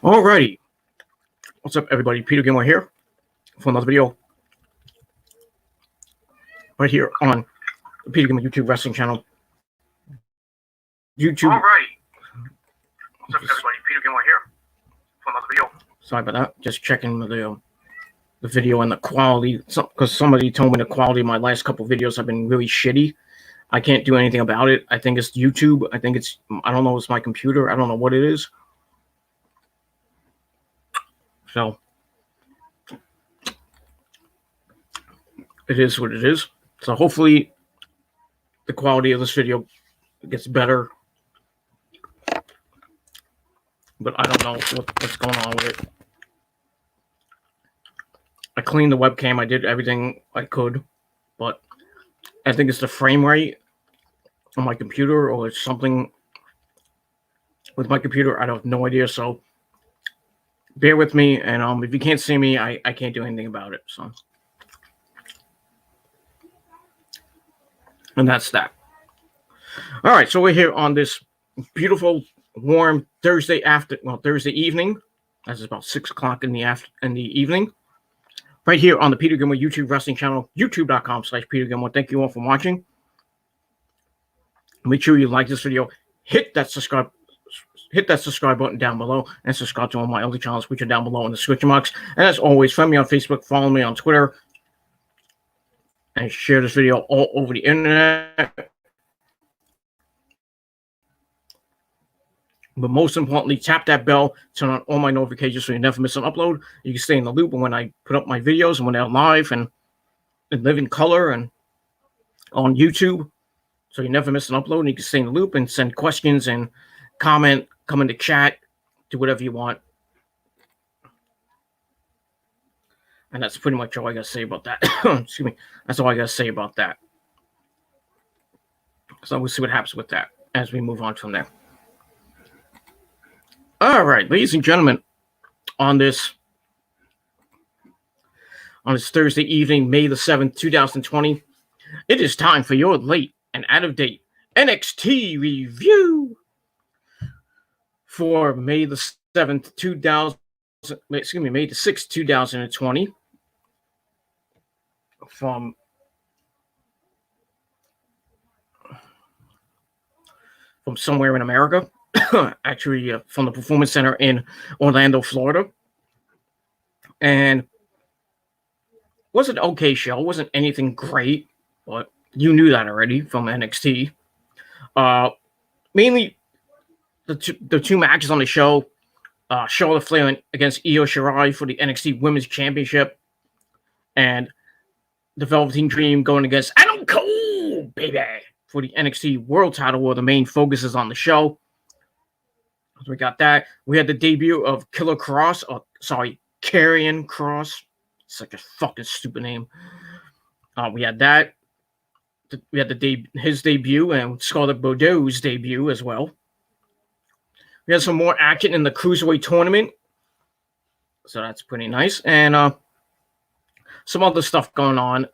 Alrighty, what's up, everybody? Peter Gilmore here for another video right here on the Peter Gilmore YouTube Wrestling channel. YouTube. Alrighty, what's up, everybody? Peter Gilmore here for another video. Sorry about that. Just checking the video and the quality, because somebody told me the quality of my last couple videos have been really shitty. I can't do anything about it. I think it's YouTube. I don't know. It's my computer. I don't know what it is. So it is what it is. So hopefully the quality of this video gets better. But I don't know what's going on with it. I cleaned the webcam. I did everything I could. But I think it's the frame rate on my computer, or it's something with my computer. I have no idea. So bear with me. And if you can't see me, I can't do anything about it. So, and that's that. All right. So we're here on this beautiful, warm Thursday evening. That's about 6 o'clock in the evening. Right here on the Peter Gilmore YouTube Wrestling channel, youtube.com/Peter Gilmore. Thank you all for watching. Make sure you like this video. Hit that subscribe button down below, and subscribe to all my other channels, which are down below in the description box. And as always, friend me on Facebook, follow me on Twitter, and share this video all over the internet. But most importantly, tap that bell, turn on all my notifications so you never miss an upload. You can stay in the loop when I put up my videos and when they're live and live in color and on YouTube. So you never miss an upload, and you can stay in the loop and send questions and comment, come into chat, do whatever you want. And that's pretty much all I got to say about that. Excuse me. That's all I got to say about that. So we'll see what happens with that as we move on from there. All right, ladies and gentlemen, on this Thursday evening, May the 7th, 2020, it is time for your late and out-of-date NXT review for May the 7th, May the 6th, 2020, from somewhere in America. Actually, from the Performance Center in Orlando, Florida. And it was an okay show. It wasn't anything great, but you knew that already from NXT. Mainly the two matches on the show, Charlotte Flair against Io Shirai for the NXT Women's Championship, and the Velveteen Dream going against Adam Cole, baby, for the NXT World Title, where the main focus is on the show. So we got that. We had the debut of Karrion Kross. Such a fucking stupid name. We had that. We had his debut and Scarlett Bordeaux's debut as well. We had some more action in the Cruiserweight tournament. So that's pretty nice. And some other stuff going on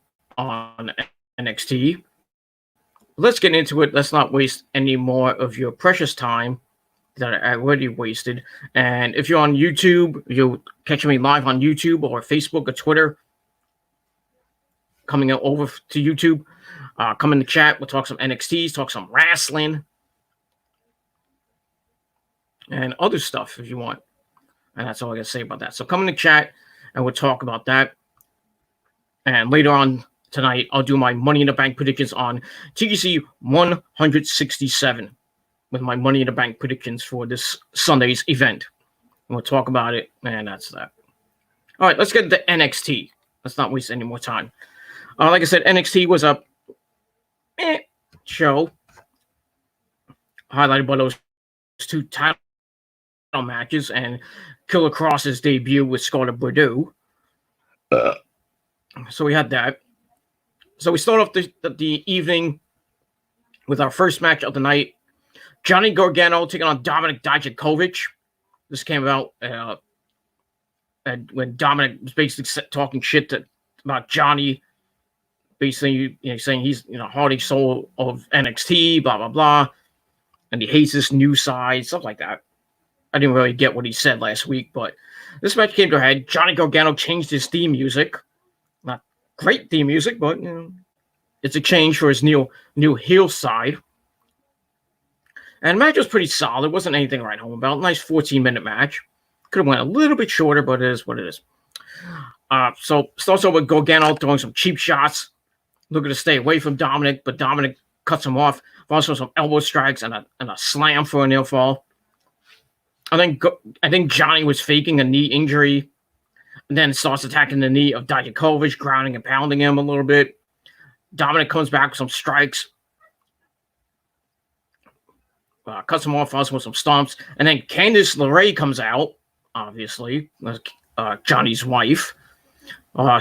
NXT. Let's get into it. Let's not waste any more of your precious time that I already wasted. And if you're on YouTube, you'll catch me live on YouTube or Facebook or Twitter. Coming over to YouTube, come in the chat. We'll talk some NXT, talk some wrestling, and other stuff if you want. And that's all I got to say about that. So come in the chat, and we'll talk about that. And later on tonight, I'll do my Money in the Bank predictions on TGC 167. With my Money in the Bank predictions for this Sunday's event. And we'll talk about it, and that's that. All right, let's get into NXT. Let's not waste any more time. Like I said, NXT was a show highlighted by those two title matches and Killer Kross's debut with Scarlett Bordeaux. So we had that. So we start off the evening with our first match of the night. Johnny Gargano taking on Dominik Dijakovic. This came out when Dominic was basically talking shit about Johnny, basically saying he's heart and soul of NXT, blah blah blah, and he hates this new side, stuff like that. I didn't really get what he said last week, but this match came to a head. Johnny Gargano changed his theme music. Not great theme music, but it's a change for his new heel side. And the match was pretty solid. It wasn't anything to write home about. Nice 14-minute match. Could have went a little bit shorter, but it is what it is. So starts over with Gargano throwing some cheap shots, looking to stay away from Dominic, but Dominic cuts him off. Also some elbow strikes and a slam for a near fall. I think Johnny was faking a knee injury, and then starts attacking the knee of Dijakovic, grounding and pounding him a little bit. Dominic comes back with some strikes, cuts him off also with some stomps, and then Candice LeRae comes out, obviously, Johnny's wife.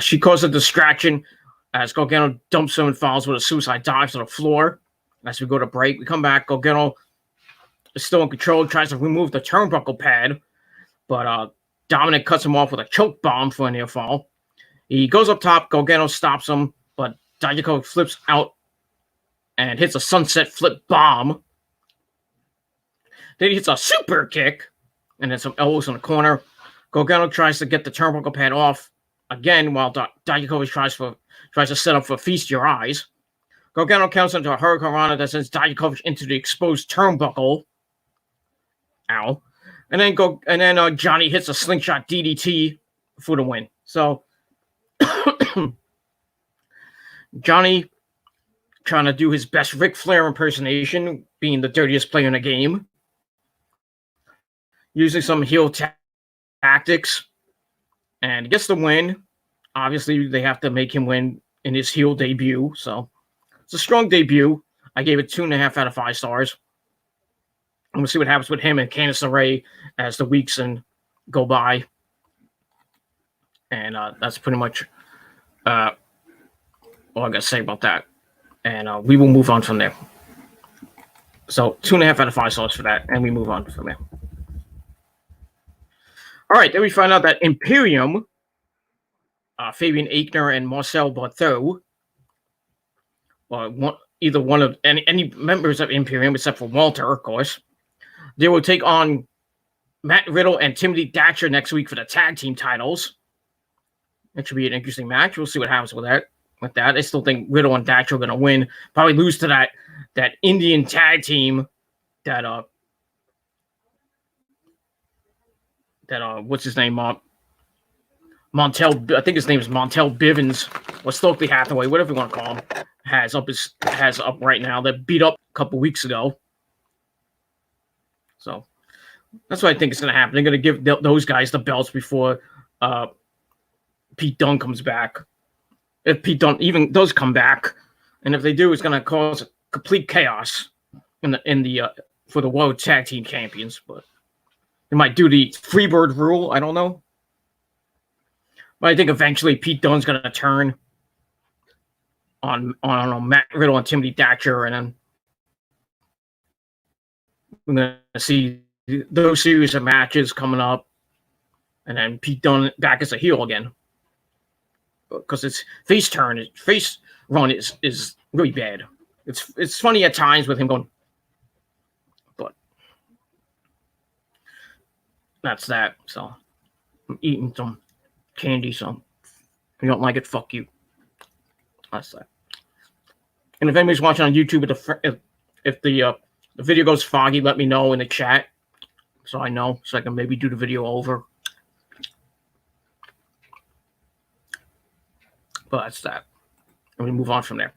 She causes a distraction as Gargano dumps him and falls with a suicide dive to the floor. As we go to break, we come back. Gargano is still in control, tries to remove the turnbuckle pad, but Dominic cuts him off with a choke bomb for a near fall. He goes up top. Gargano stops him, but Dijakovic flips out and hits a sunset flip bomb. Then he hits a super kick, and then some elbows in the corner. Gargano tries to get the turnbuckle pad off again, while Dijakovic tries to set up for Feast Your Eyes. Gargano counts into a Hurricane Rana that sends Dijakovic into the exposed turnbuckle. Ow. And then Johnny hits a slingshot DDT for the win. So Johnny trying to do his best Ric Flair impersonation, being the dirtiest player in the game. Using some heel tactics. And he gets the win. Obviously, they have to make him win in his heel debut. So it's a strong debut. I gave it 2.5 out of 5 stars. And we'll see what happens with him and Candice LeRae as the weeks go by. And that's pretty much all I got to say about that. And we will move on from there. So 2.5 out of 5 stars for that. And we move on from there. All right, then we find out that Imperium, Fabian Aichner and Marcel Barthou, either one of any members of Imperium except for Walter, of course, they will take on Matt Riddle and Timothy Thatcher next week for the tag team titles. It should be an interesting match. We'll see what happens with that. I still think Riddle and Thatcher are going to win. Probably lose to that Indian tag team that what's his name? Montel, I think his name is Montel Bivens or Stokely Hathaway, whatever you want to call him, has up right now. That beat up a couple weeks ago. So that's what I think is going to happen. They're going to give those guys the belts before Pete Dunne comes back. If Pete Dunne even does come back, and if they do, it's going to cause complete chaos in the for the World Tag Team Champions. But they might do the Freebird rule. I don't know. But I think eventually Pete Dunne's going to turn on Matt Riddle and Timothy Thatcher, and then we're going to see those series of matches coming up, and then Pete Dunne back as a heel again. Because his face run is really bad. It's funny at times with him going, but that's that. So I'm eating some candy. So if you don't like it, fuck you. That's that. And if anybody's watching on YouTube, if the video goes foggy, let me know in the chat so I know, so I can maybe do the video over. But that's that. And we move on from there.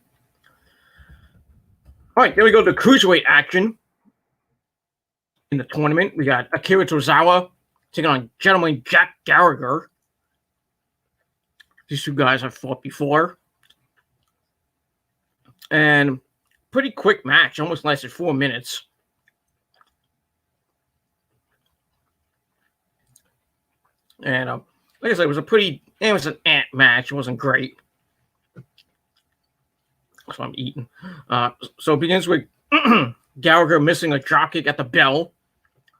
All right, then we go to cruiserweight action in the tournament. We got Akira Tozawa taking on gentleman Jack Gallagher. These two guys have fought before. And pretty quick match. Almost lasted 4 minutes. And like I said, it was an ant match. It wasn't great. So I'm eating. So it begins with Gallagher missing a dropkick at the bell.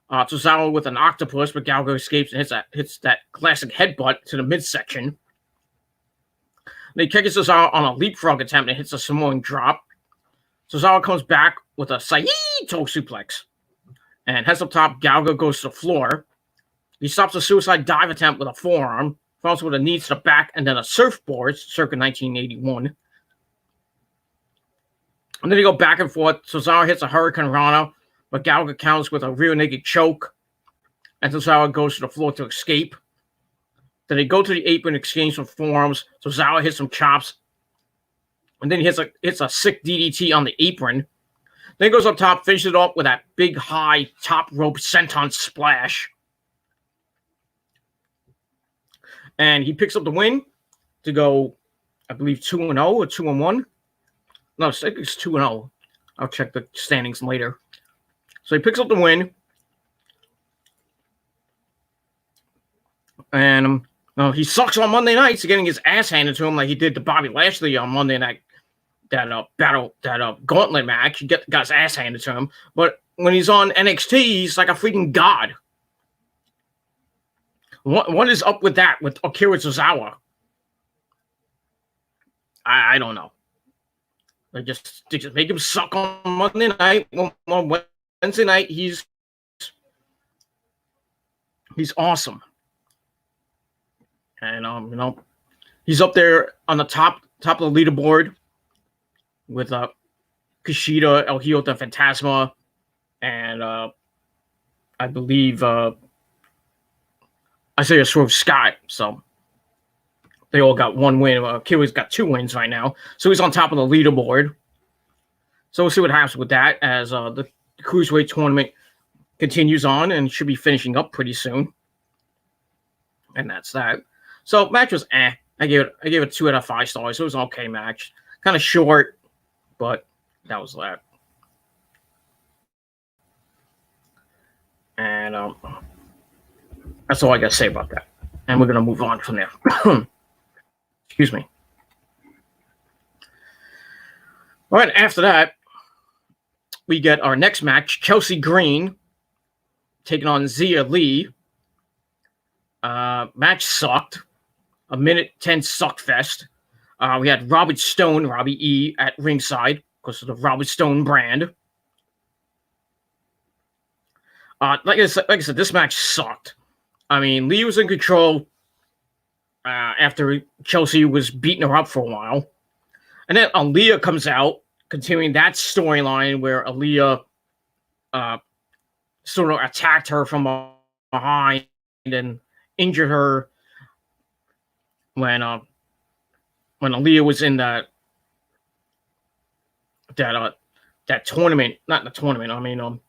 Tozawa with an octopus, but Gallagher escapes and hits that classic headbutt to the midsection. Then he catches Tozawa on a leapfrog attempt and hits a Samoan drop. Tozawa comes back with a Saito suplex. And heads up top, Gallagher goes to the floor. He stops a suicide dive attempt with a forearm, follows with a knee to the back, and then a surfboard, circa 1981. And then they go back and forth. Tozawa hits a Hurricane Rana, but Gallagher counters with a rear naked choke. And Tozawa goes to the floor to escape. Then they go to the apron, exchange some forearms. Tozawa hits some chops. And then he hits a sick DDT on the apron. Then he goes up top, finishes it up with that big high top rope senton splash. And he picks up the win to go, I believe, 2-0 or 2-1. No, I think it's 2-0. I'll check the standings later. So he picks up the win. And he sucks on Monday nights, getting his ass handed to him like he did to Bobby Lashley on Monday night. That gauntlet match. He got his ass handed to him. But when he's on NXT, he's like a freaking god. What is up with that with Akira Tozawa? I don't know. They just make him suck on Monday night. On Wednesday night, he's awesome. And he's up there on the top of the leaderboard with Kushida, El Hijo del Fantasma, and I believe Isaiah Swerve Scott. So they all got one win. Kiwi's got 2 wins right now. So he's on top of the leaderboard. So we'll see what happens with that as the Cruiserweight tournament continues on and should be finishing up pretty soon. And that's that. So match was I gave it 2 out of 5 stars. It was an okay match. Kind of short, but that was that. And that's all I got to say about that. And we're going to move on from there. Excuse me. All right, after that, we get our next match, Chelsea Green taking on Xia Li. Match sucked. A minute 10 suck fest. We had Robert Stone, Robbie E, at ringside because of the Robert Stone brand. Like I said, this match sucked. I mean, Lee was in control after Chelsea was beating her up for a while. And then Aaliyah comes out, continuing that storyline where Aaliyah sort of attacked her from behind and injured her when Aaliyah was in that tournament, not the tournament. I mean,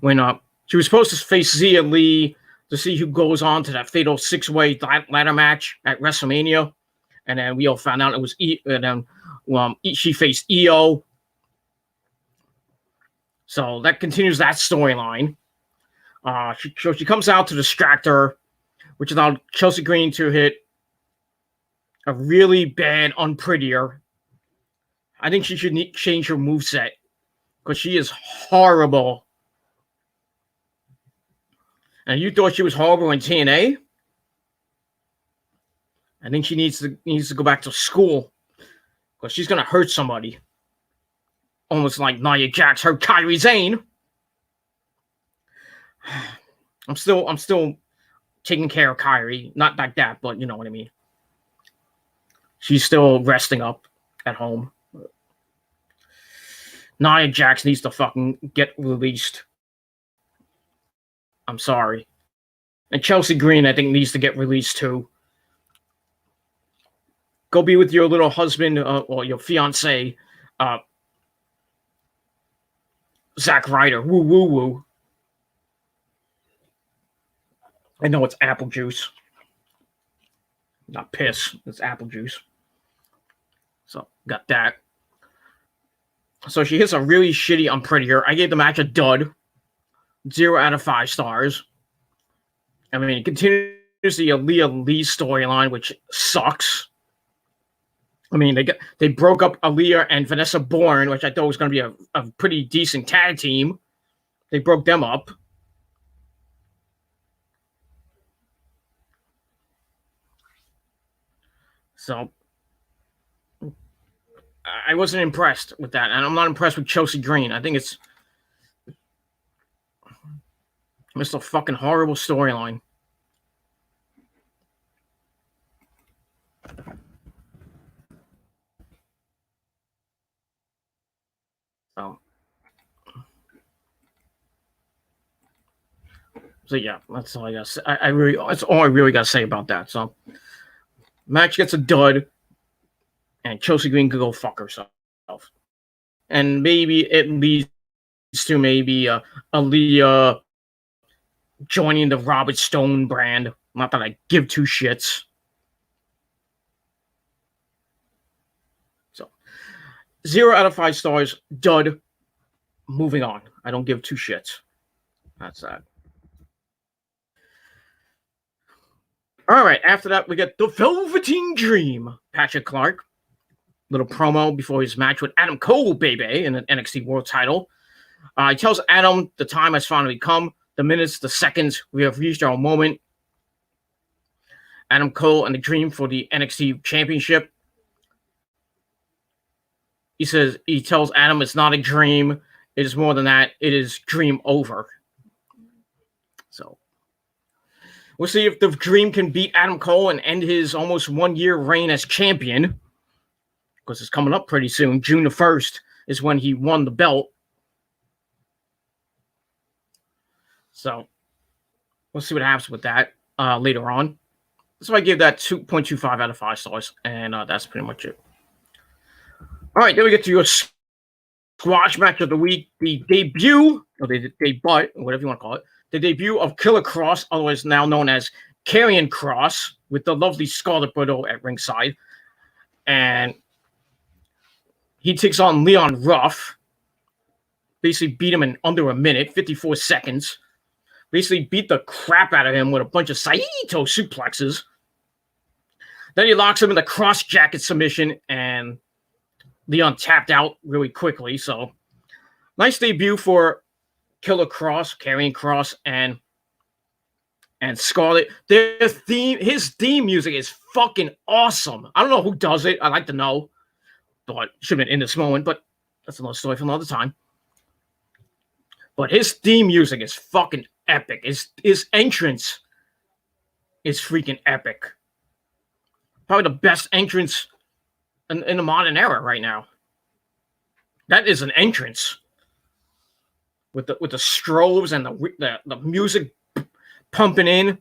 when she was supposed to face Xia Li to see who goes on to that fatal 6-way ladder match at WrestleMania, and then we all found out it was she faced Io. So that continues that storyline. She comes out to distract her, which allowed Chelsea Green to hit a really bad unprettier. I think she should change her moveset because she is horrible. And you thought she was horrible in TNA? I think she needs to go back to school because she's gonna hurt somebody. Almost like Nia Jax hurt Kairi Sane. I'm still taking care of Kairi. Not like that, but you know what I mean. She's still resting up at home. Nia Jax needs to fucking get released. I'm sorry. And Chelsea Green, I think, needs to get released too. Go be with your little husband or your fiance, Zack Ryder. Woo, woo, woo. I know it's apple juice. Not piss. It's apple juice. So, got that. So, she hits a really shitty unprettier. I gave the match a dud. 0 out of 5 stars. I mean, it continues the Aaliyah Lee storyline, which sucks. I mean, they broke up Aaliyah and Vanessa Bourne, which I thought was going to be a pretty decent tag team. They broke them up. So, I wasn't impressed with that. And I'm not impressed with Chelsea Green. I think it's It's a fucking horrible storyline. So yeah, that's all I got. That's all I really got to say about that. So, match gets a dud, and Chelsea Green could go fuck herself, and maybe it leads to maybe Aaliyah joining the Robert Stone brand. Not that I give two shits. So, 0 out of 5 stars, dud. Moving on. I don't give two shits. That's that. All right, after that, we get the Velveteen Dream. Patrick Clark. Little promo before his match with Adam Cole, baby, in an NXT World title. He tells Adam the time has finally come. The minutes, the seconds, we have reached our moment. Adam Cole and the Dream for the NXT Championship. He tells Adam it's not a dream. It is more than that. It is dream over. So we'll see if the Dream can beat Adam Cole and end his almost 1 year reign as champion. Because it's coming up pretty soon. June the 1st is when he won the belt. So we'll see what happens with that later on. So I give that 2.25 out of 5 stars. And that's pretty much it. All right, then we get to your squash match of the week. The debut, or the debut, whatever you want to call it. The debut of Killer Kross, otherwise now known as Karrion Kross, with the lovely Scarlett Bordeaux at ringside. And he takes on Leon Ruff. Basically beat him in under a minute, 54 seconds. Basically beat the crap out of him with a bunch of Saito suplexes. Then he locks him in the cross jacket submission, and Leon tapped out really quickly. So nice debut for Killer Kross, Karrion Kross, and Scarlett. His theme music is fucking awesome. I don't know who does it. I'd like to know. But should have been in this moment, but that's another story for another time. But his theme music is fucking epic. His entrance is freaking epic. Probably the best entrance in the modern era right now. That is an entrance with the strobes and the music pumping in,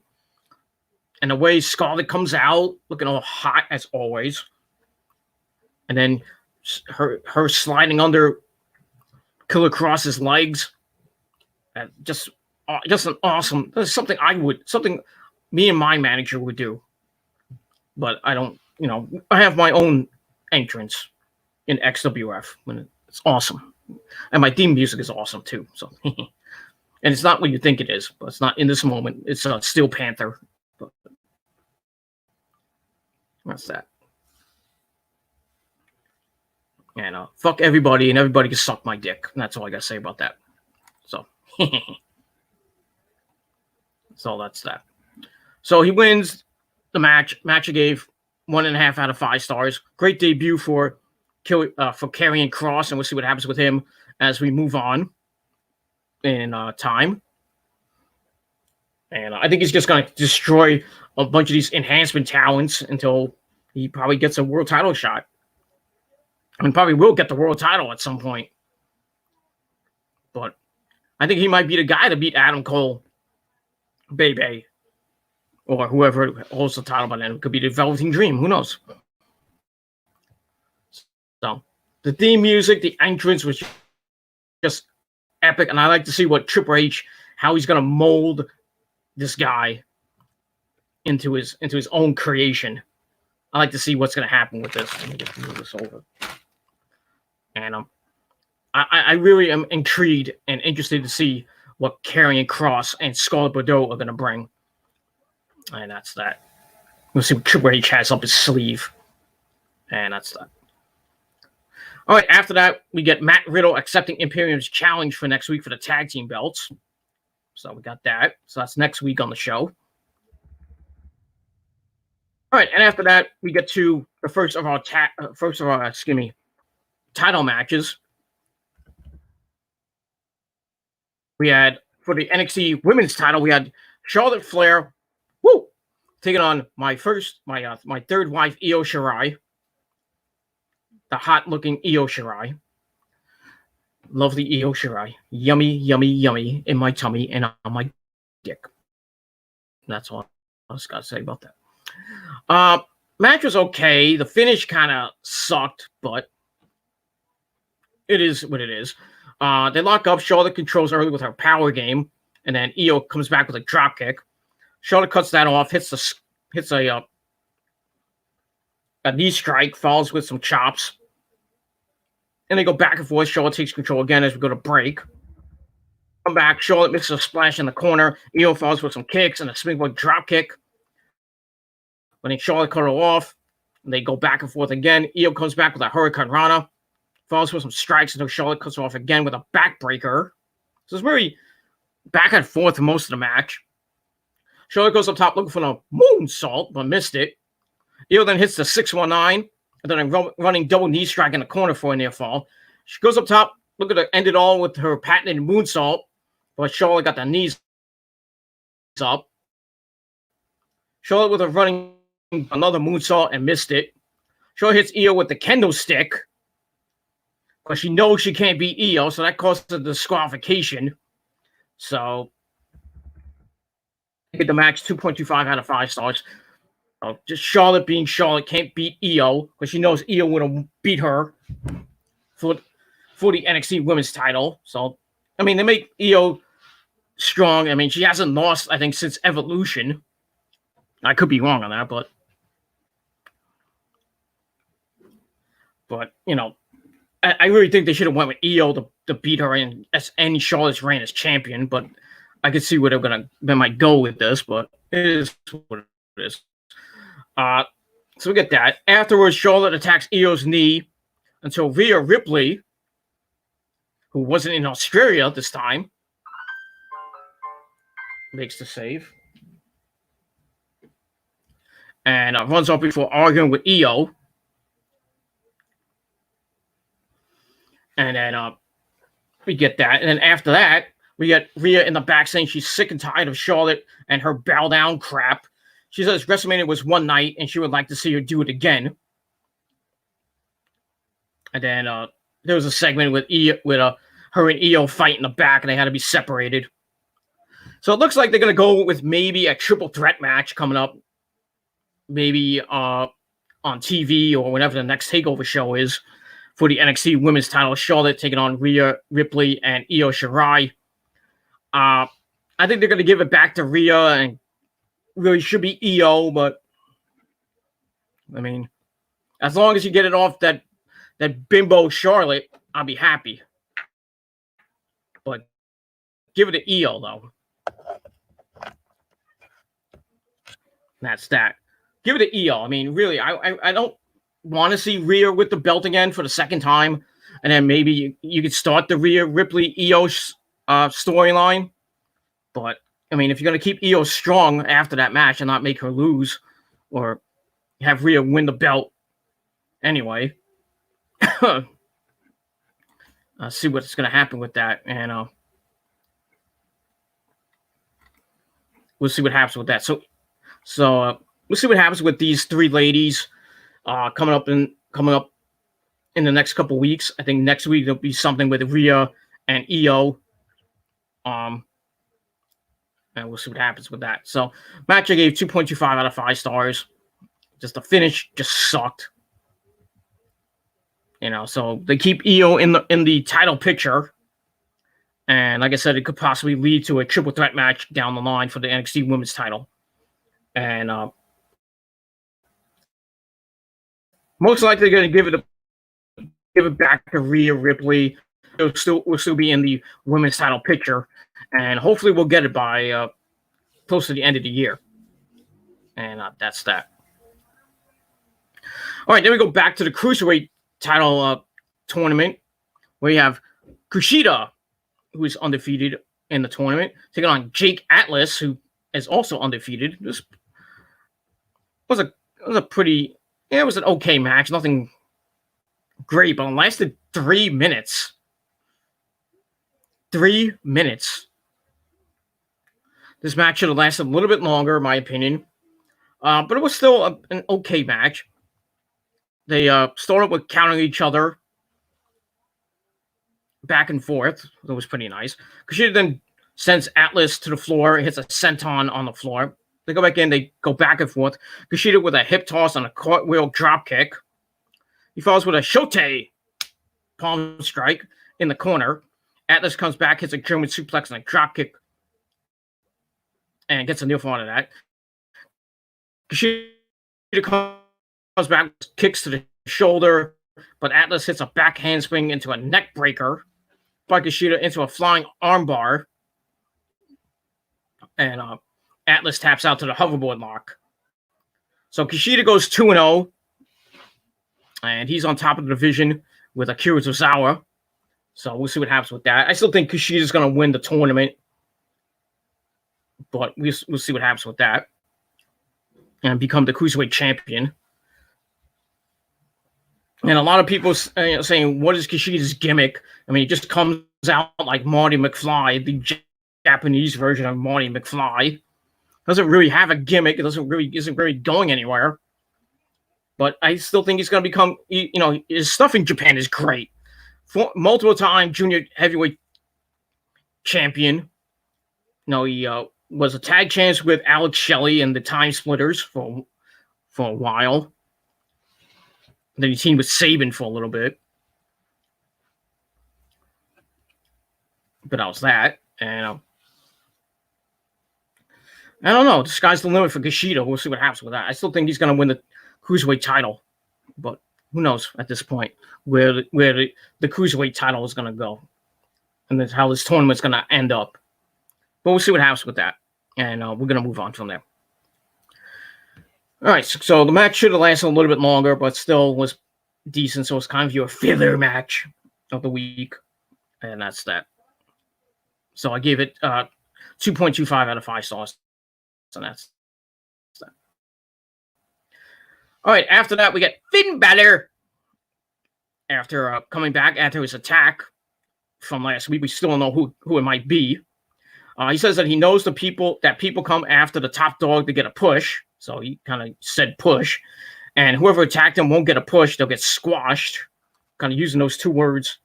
and the way Scarlett comes out looking all hot as always, and then her sliding under Killer Kross's legs. Just an awesome. That's something me and my manager would do. But I don't, I have my own entrance in XWF when it's awesome. And my theme music is awesome too. So, and it's not what you think it is, but it's not in this moment. It's Steel Panther. But that's that. And fuck everybody, and everybody can suck my dick. And that's all I gotta say about that. So, so that's that. So he wins the match. Match I gave 1.5 out of 5 stars. Great debut for Karrion Kross, and we'll see what happens with him as we move on in time. And I think he's just going to destroy a bunch of these enhancement talents until he probably gets a world title shot. I mean, probably will get the world title at some point. But I think he might be the guy to beat Adam Cole, baby, or whoever holds the title by then. It could be the Velveteen Dream. Who knows? So the theme music, the entrance was just epic, and I like to see what Triple H, how he's going to mold this guy into his own creation. I like to see what's going to happen with this. Let me just move this over. And I really am intrigued and interested to see what Karrion Kross and Scarlett Bordeaux are going to bring. And that's that. We'll see what Triple H has up his sleeve. And that's that. All right, after that, we get Matt Riddle accepting Imperium's challenge for next week for the tag team belts. So we got that. So that's next week on the show. All right, and after that, we get to the first of our title matches. We had for the NXT Women's title, we had Charlotte Flair, taking on my third wife, Io Shirai, the hot-looking Io Shirai. Lovely Io Shirai. Yummy, yummy, yummy in my tummy and on my dick. That's all I was got to say about that. Match was okay. The finish kind of sucked, but it is what it is. They lock up. Charlotte controls early with her power game, and then Io comes back with a drop kick. Charlotte cuts that off, hits a knee strike, follows with some chops. And they go back and forth. Charlotte takes control again as we go to break. Come back. Charlotte misses a splash in the corner. Io follows with some kicks and a springboard drop kick. But then Charlotte cut her off. And they go back and forth again. Io comes back with a Hurricane Rana. Follows with some strikes until Charlotte cuts her off again with a backbreaker. So it's very back and forth most of the match. Charlotte goes up top looking for the moonsault, but missed it. Io then hits the 619. And then a running double knee strike in the corner for a near fall. She goes up top, looking to end it all with her patented moonsault. But Charlotte got the knees up. Charlotte with a running another moonsault and missed it. Charlotte hits Io with the kendo stick. Because she knows she can't beat Io, so that caused a disqualification. So, I get the match 2.25 out of 5 stars. Just Charlotte being Charlotte can't beat Io because she knows Io would have beat her for the NXT Women's title. So, I mean, they make Io strong. I mean, she hasn't lost, I think, since Evolution. I could be wrong on that, but you know, I really think they should have went with Io to beat her and end Charlotte's reign as champion. But I could see where they might go with this, but it is what it is. So we get that. Afterwards, Charlotte attacks Io's knee until Rhea Ripley, who wasn't in Australia this time, makes the save. And runs off before arguing with Io. And then we get that. And then after that, we get Rhea in the back saying she's sick and tired of Charlotte and her bow down crap. She says WrestleMania was one night and she would like to see her do it again. And then there was a segment with her and Io fight in the back and they had to be separated. So it looks like they're going to go with maybe a triple threat match coming up. Maybe on TV or whenever the next TakeOver show is for the NXT Women's title. Charlotte taking on Rhea Ripley and Io Shirai. I think they're going to give it back to Rhea and really should be Io, but I mean, as long as you get it off that bimbo Charlotte, I'll be happy. But give it to Io, though. That's that. Give it to Io. I mean, really, I don't want to see Rhea with the belt again for the second time, and then maybe you could start the Rhea Ripley Io storyline. But I mean, if you're going to keep Io strong after that match and not make her lose or have Rhea win the belt anyway, see what's going to happen with that. And we'll see what happens with that. So we'll see what happens with these three ladies coming up in the next couple weeks. I think next week there'll be something with Rhea and Io. And we'll see what happens with that. So, match I gave 2.25 out of 5 stars. Just the finish just sucked. You know, so they keep Io in the title picture. And like I said, it could possibly lead to a triple threat match down the line for the NXT Women's title. And most likely going to give it back to Rhea Ripley. We'll still be in the women's title picture. And hopefully we'll get it by close to the end of the year. And that's that. All right, then we go back to the Cruiserweight title tournament. Where you have Kushida, who is undefeated in the tournament, taking on Jake Atlas, who is also undefeated. This was a pretty... Yeah, it was an okay match. Nothing great, but it lasted 3 minutes. 3 minutes. This match should have lasted a little bit longer, in my opinion. But it was still an okay match. They started with countering each other back and forth. That was pretty nice. Kushida then sends Atlas to the floor, hits a senton on the floor. They go back in, they go back and forth. Kushida with a hip toss on a cartwheel drop kick. He follows with a shote palm strike in the corner. Atlas comes back, hits a German suplex and a drop kick, and gets a near fall out of that. Kushida comes back, kicks to the shoulder, but Atlas hits a back handspring into a neck breaker. By Kushida into a flying armbar. And Atlas taps out to the hoverboard lock. So Kushida goes 2-0. And he's on top of the division with Akira Tozawa. So we'll see what happens with that. I still think Kushida's going to win the tournament. But we'll see what happens with that. And become the Cruiserweight champion. And a lot of people saying, what is Kushida's gimmick? I mean, he just comes out like Marty McFly, the Japanese version of Marty McFly. Doesn't really have a gimmick. It isn't really going anywhere. But I still think he's going to become, his stuff in Japan is great. Multiple time junior heavyweight champion. He was a tag champ with Alex Shelley and the Time Splitters for a while. Then he teamed with Sabin for a little bit. But that was that. And I don't know. The sky's the limit for Kushida. We'll see what happens with that. I still think he's going to win the Cruiserweight title. But who knows at this point where the Cruiserweight title is going to go. And that's how this tournament's going to end up. But we'll see what happens with that. And we're going to move on from there. All right, so the match should have lasted a little bit longer, but still was decent. So it's kind of your filler match of the week. And that's that. So I gave it 2.25 out of 5 stars. So that's that. All right, after that, we get Finn Balor. After coming back after his attack from last week, we still don't know who it might be. He says that he knows people come after the top dog to get a push. So he kind of said push. And whoever attacked him won't get a push. They'll get squashed. Kind of using those two words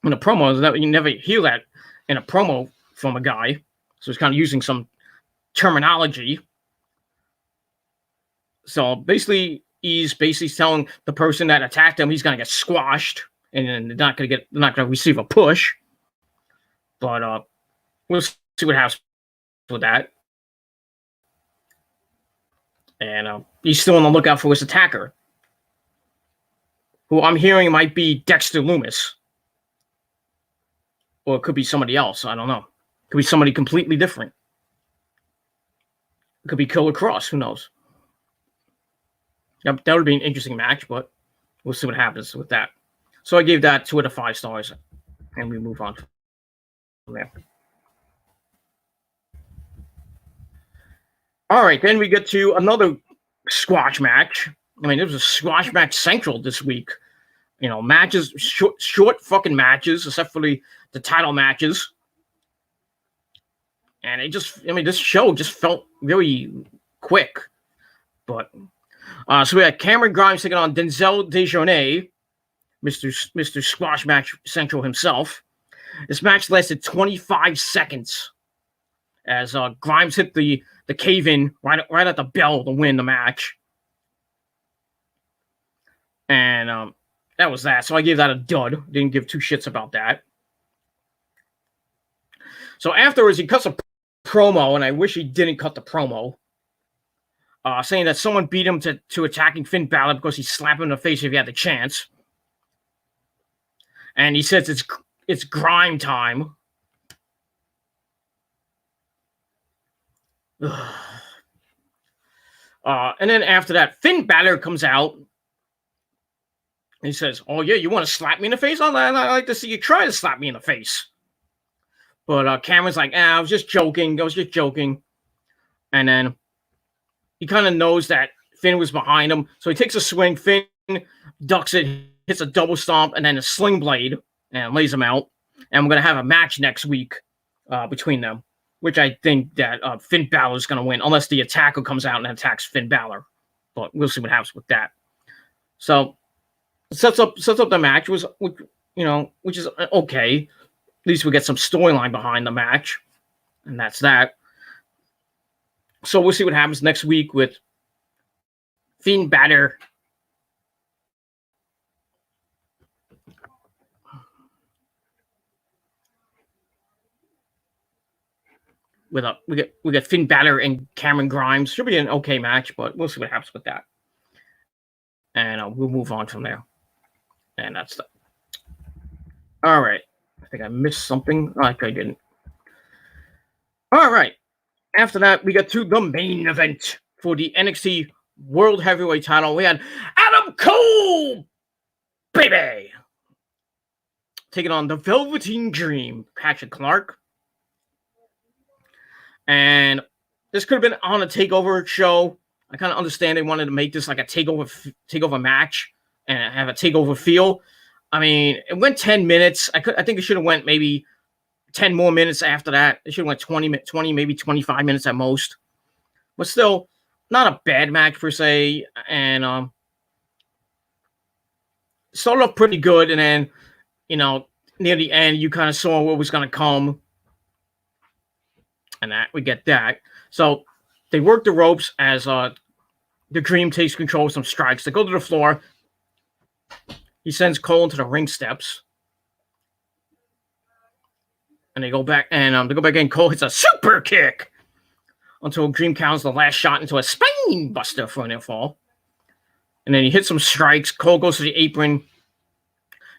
in a promo. You never hear that in a promo from a guy. So he's kind of using some terminology. So basically, he's telling the person that attacked him he's going to get squashed. And then they're not going to receive a push. But we'll see what happens with that. And he's still on the lookout for his attacker, who I'm hearing might be Dexter Lumis. Or it could be somebody else. I don't know. It could be somebody completely different. It could be Killer Cross. Who knows? That would be an interesting match, but we'll see what happens with that. So I gave that 2 out of 5 stars. And we move on from there. All right, then we get to another squash match. I mean, it was a squash match central this week. Matches, short fucking matches, except for the title matches. And this show just felt really quick. But, so we had Cameron Grimes taking on Denzel Dejournay, Mr. Squash Match Central himself. This match lasted 25 seconds as Grimes hit the cave-in right at the bell to win the match. And that was that. So I gave that a dud. Didn't give 2 shits about that. So afterwards, he cuts a promo, and I wish he didn't cut the promo, saying that someone beat him to attacking Finn Balor because he slapped him in the face if he had the chance. And he says it's grime time. And then after that, Finn Balor comes out. And he says, "Oh yeah, you want to slap me in the face? I'd like to see you try to slap me in the face." But Cameron's like, I was just joking. And then he kind of knows that Finn was behind him. So he takes a swing. Finn ducks it, hits a double stomp, and then a sling blade, and lays him out. And we're going to have a match next week between them. which I think that Finn Balor is going to win, unless the attacker comes out and attacks Finn Balor. But we'll see what happens with that. So sets up the match, which is okay. At least we get some storyline behind the match, and that's that. So we'll see what happens next week with Finn Balor. We get Finn Balor and Cameron Grimes. Should be an okay match, but we'll see what happens with that. And we'll move on from there. And that's that. All right. I think I missed something. Like I didn't. All right. After that, we get to the main event for the NXT World Heavyweight title. We had Adam Cole, baby, taking on the Velveteen Dream, Patrick Clark. And this could have been on a TakeOver show. I kind of understand they wanted to make this like a takeover match and have a TakeOver feel. I mean, it went 10 minutes. I think it should have went maybe 10 more minutes after that. It should have went 20, maybe 25 minutes at most. But still, not a bad match per se. And started off pretty good. And then, near the end, you kind of saw what was going to come. And that we get that. So they work the ropes as the Dream takes control of some strikes. They go to the floor. He sends Cole into the ring steps. And they go back and Cole hits a super kick until Dream counts the last shot into a spine buster for a near fall. And then he hits some strikes. Cole goes to the apron.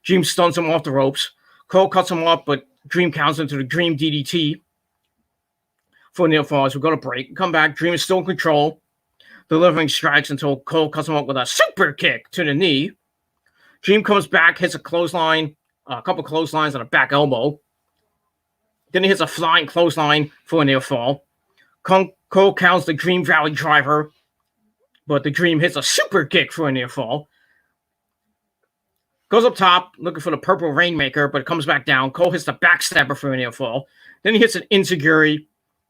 Dream stuns him off the ropes. Cole cuts him off, but Dream counts into the Dream DDT for a near fall as we go to break. Come back. Dream is still in control, delivering strikes until Cole cuts him up with a super kick to the knee. Dream comes back, hits a clothesline, a couple clotheslines and a back elbow. Then he hits a flying clothesline for a near fall. Cole counts the Dream Valley Driver, but the Dream hits a super kick for a near fall. Goes up top, looking for the Purple Rainmaker, but it comes back down. Cole hits the backstabber for a near fall. Then he hits an Enziguri,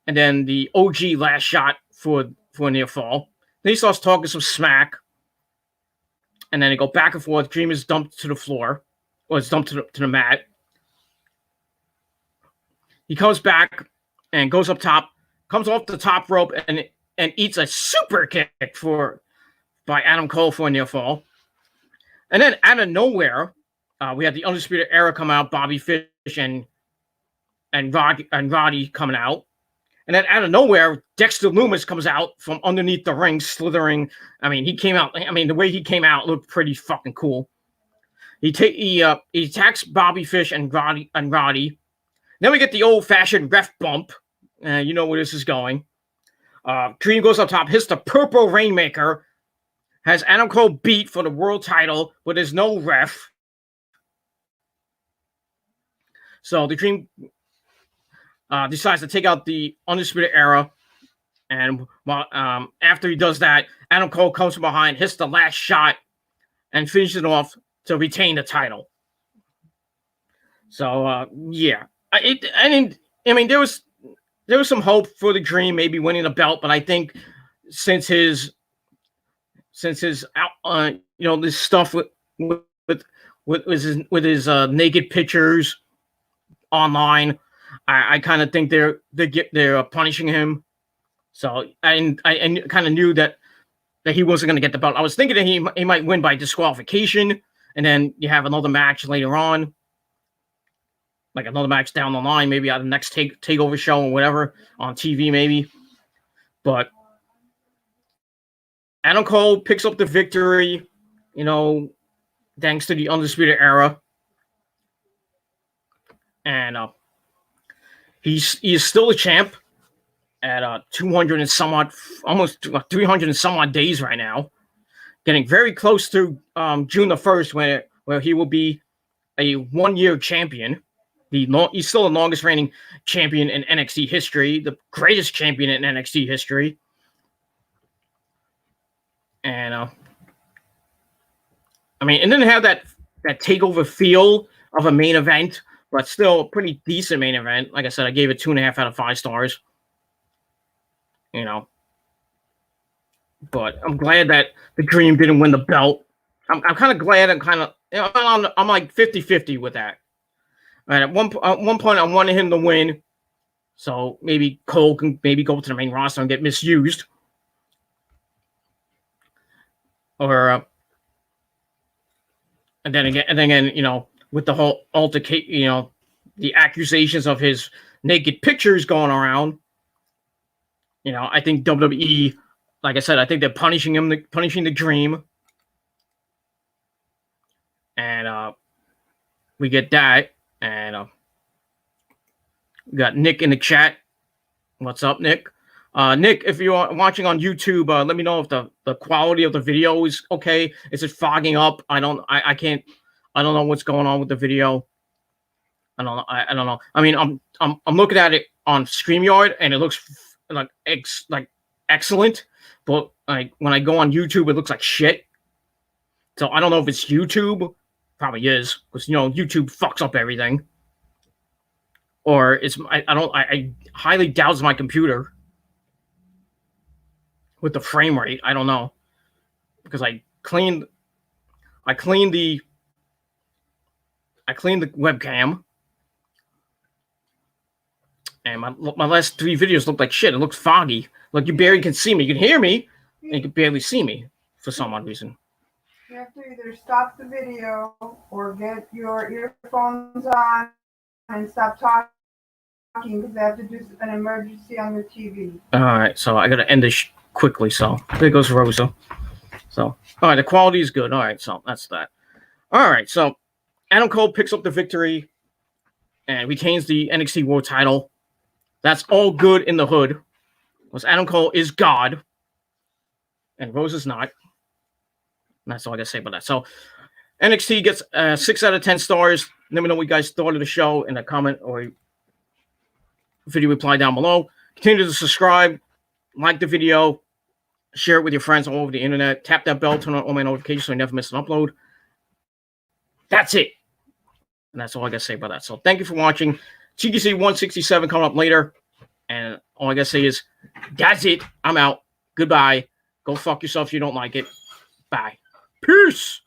and then the OG last shot for a near fall. Then he starts talking some smack. And then they go back and forth. Dream is dumped to the floor. Or it's dumped to the mat. He comes back and goes up top. Comes off the top rope and eats a super kick by Adam Cole for a near fall. And then out of nowhere, we had the Undisputed Era come out. Bobby Fish and Roddy coming out. And then out of nowhere, Dexter Lumis comes out from underneath the ring, slithering. I mean, the way he came out looked pretty fucking cool. He attacks Bobby Fish and Roddy. Then we get the old-fashioned ref bump. You know where this is going. Dream goes up top, hits the Purple Rainmaker, has Adam Cole beat for the world title, but there's no ref. So the Dream decides to take out the Undisputed Era. And after he does that, Adam Cole comes from behind, hits the last shot, and finishes it off to retain the title. So, yeah. There was some hope for the Dream maybe winning the belt, but I think since his this stuff with his naked pictures online, I kind of think they're punishing him. So I kind of knew that he wasn't going to get the belt. I was thinking that he might win by disqualification, and then you have another match later on, like another match down the line, maybe at the next takeover show or whatever on TV, maybe. But Adam Cole picks up the victory, thanks to the Undisputed Era, and he is still a champ at 200 and somewhat, almost 300 and somewhat days right now, getting very close to June the 1st, where he will be a 1-year champion. He's still the longest reigning champion in NXT history, the greatest champion in NXT history. And it didn't have that takeover feel of a main event, but still a pretty decent main event. Like I said, I gave it 2.5 out of 5 stars. you know. But I'm glad that the Dream didn't win the belt. I'm kind of glad. I'm like 50-50 with that. And at one point, I wanted him to win, so maybe Cole can maybe go to the main roster and get misused, or and then again, you know, with the whole altercation, you know, the accusations of his naked pictures going around. You know, I think WWE, like I said, I think they're punishing the Dream, and we get that, and we got Nick in the chat. What's up, Nick? Nick, if you're watching on YouTube, let me know if the quality of the video is okay. Is it fogging up? I don't know what's going on with the video. I don't know. I mean, I'm looking at it on StreamYard and it looks like excellent, but like when I go on YouTube, it looks like shit. So I don't know if it's YouTube. Probably is, because you know YouTube fucks up everything. Or it's I highly doubt it's my computer with the frame rate. I don't know, because I cleaned the webcam, and my last 3 videos look like shit. It looks foggy. Like you barely can see me. You can hear me, and you can barely see me for some odd reason. You have to either stop the video or get your earphones on and stop talking, because they have to do an emergency on your TV. All right, so I got to end this quickly. So there goes Rosa. So, all right, the quality is good. All right, so that's that. All right, so Adam Cole picks up the victory and retains the NXT World title. That's all good in the hood, because Adam Cole is God, and Rosa's not. And that's all I got to say about that. So NXT gets 6 out of 10 stars. Let me know what you guys thought of the show in a comment or video reply down below. Continue to subscribe, like the video, share it with your friends all over the internet. Tap that bell, turn on all my notifications so you never miss an upload. That's it. And that's all I got to say about that. So thank you for watching. TGC 167 coming up later. And all I got to say is, that's it. I'm out. Goodbye. Go fuck yourself if you don't like it. Bye. Peace.